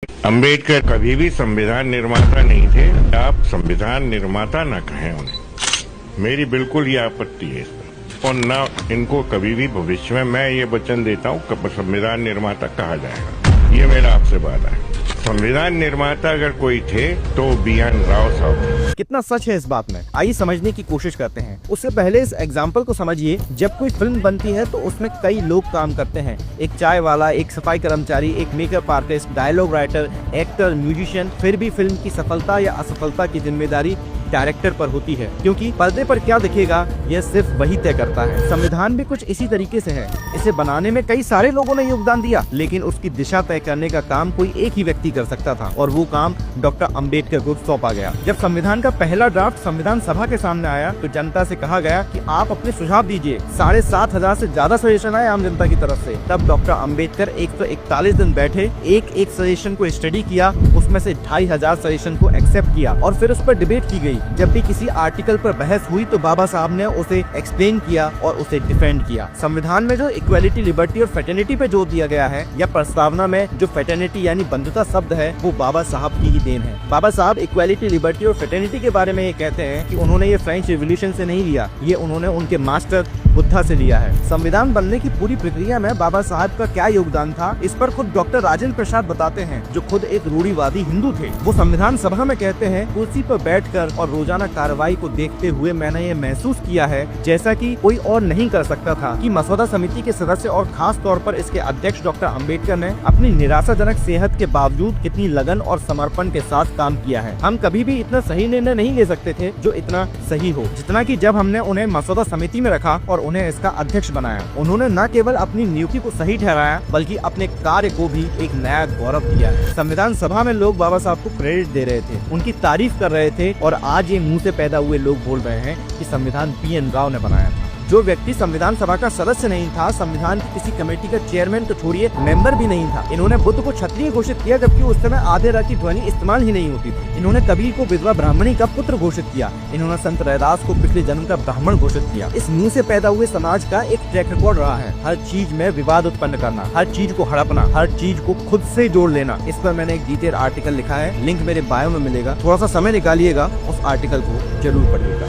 अंबेडकर कभी भी संविधान निर्माता नहीं थे। आप संविधान निर्माता न कहें उन्हें। मेरी बिल्कुल ये आपत्ति है इसमें, और न इनको कभी भी भविष्य में मैं ये वचन देता हूँ कि संविधान निर्माता कहा जाएगा। ये मेरा आपसे वादा है। संविधान निर्माता अगर कोई थे तो BN राव साहब थे। कितना सच है इस बात में, आइए समझने की कोशिश करते हैं। उससे पहले इस एग्जाम्पल को समझिए। जब कोई फिल्म बनती है तो उसमें कई लोग काम करते हैं। एक चाय वाला, एक सफाई कर्मचारी, एक makeup artist, dialogue writer, actor, musician. फिर भी फिल्म की सफलता या असफलता की जिम्मेदारी डायरेक्टर पर होती है, क्योंकि पर्दे पर क्या दिखेगा यह सिर्फ वही तय करता है। संविधान भी कुछ इसी तरीके से है। इसे बनाने में कई सारे लोगों ने योगदान दिया, लेकिन उसकी दिशा तय करने का काम कोई एक ही व्यक्ति कर सकता था, और वो काम डॉक्टर अंबेडकर को सौंपा गया। जब संविधान का पहला ड्राफ्ट संविधान सभा के सामने आया तो जनता से कहा गया कि आप अपने सुझाव दीजिए। 7,500 से ज्यादा सजेशन आए आम जनता की तरफ से। तब डॉक्टर अंबेडकर 141 दिन बैठे, एक सजेशन को स्टडी किया, उसमें से 2,500 सजेशन को एक्सेप्ट किया और फिर उस पर डिबेट की गई। जब भी किसी आर्टिकल पर बहस हुई तो बाबा साहब ने उसे एक्सप्लेन किया और उसे डिफेंड किया। संविधान में जो इक्वालिटी, लिबर्टी और फ्रेटर्निटी पे जोर दिया गया है, या प्रस्तावना में जो फ्रेटर्निटी यानी बंधुता शब्द है, वो बाबा साहब की ही देन है। बाबा साहब इक्वालिटी, लिबर्टी और फ्रेटर्निटी के बारे में ये कहते हैं कि उन्होंने ये फ्रेंच रिवॉल्यूशन से नहीं लिया, ये उन्होंने उनके मास्टर बुद्धा से लिया है। संविधान बनने की पूरी प्रक्रिया में बाबा साहब का क्या योगदान था, इस पर खुद डॉक्टर राजेंद्र प्रसाद बताते हैं, जो खुद एक रूढ़िवादी हिंदू थे। वो संविधान सभा में कहते हैं, कुर्सी पर बैठकर और रोजाना कार्रवाई को देखते हुए मैंने ये महसूस किया है, जैसा कि कोई और नहीं कर सकता था, कि मसौदा समिति के सदस्य और खास तौर पर इसके अध्यक्ष डॉक्टर अंबेडकर ने अपनी निराशाजनक सेहत के बावजूद कितनी लगन और समर्पण के साथ काम किया है। हम कभी भी इतना सही निर्णय नहीं ले सकते थे जो इतना सही हो, जितना कि जब हमने उन्हें मसौदा समिति में रखा और उन्हें इसका अध्यक्ष बनाया। उन्होंने न केवल अपनी नियुक्ति को सही ठहराया, बल्कि अपने कार्य को भी एक नया गौरव दिया। संविधान सभा में लोग बाबा साहब को क्रेडिट दे रहे थे, उनकी तारीफ कर रहे थे, और आज ये मुंह से पैदा हुए लोग बोल रहे हैं कि संविधान BN राव ने बनाया था। जो व्यक्ति संविधान सभा का सदस्य नहीं था, संविधान की किसी कमेटी का चेयरमैन तो छोड़िए, मेंबर भी नहीं था, इन्होंने बुद्ध को क्षत्रिय घोषित किया, जबकि उस समय आधे र की ध्वनि इस्तेमाल ही नहीं होती थी। इन्होंने कबीर को विधवा ब्राह्मणी का पुत्र घोषित किया। इन्होंने संत रैदास को पिछले जन्म का ब्राह्मण घोषित किया। इस मुंह से पैदा हुए समाज का एक ट्रैक रिकॉर्ड रहा है, हर चीज में विवाद उत्पन्न करना, हर चीज को हड़पना, हर चीज को खुद से जोड़ लेना। इस पर मैंने एक डिटेल आर्टिकल लिखा है, लिंक मेरे बायो में मिलेगा। थोड़ा सा समय निकालिएगा, उस आर्टिकल को जरूर पढ़िएगा।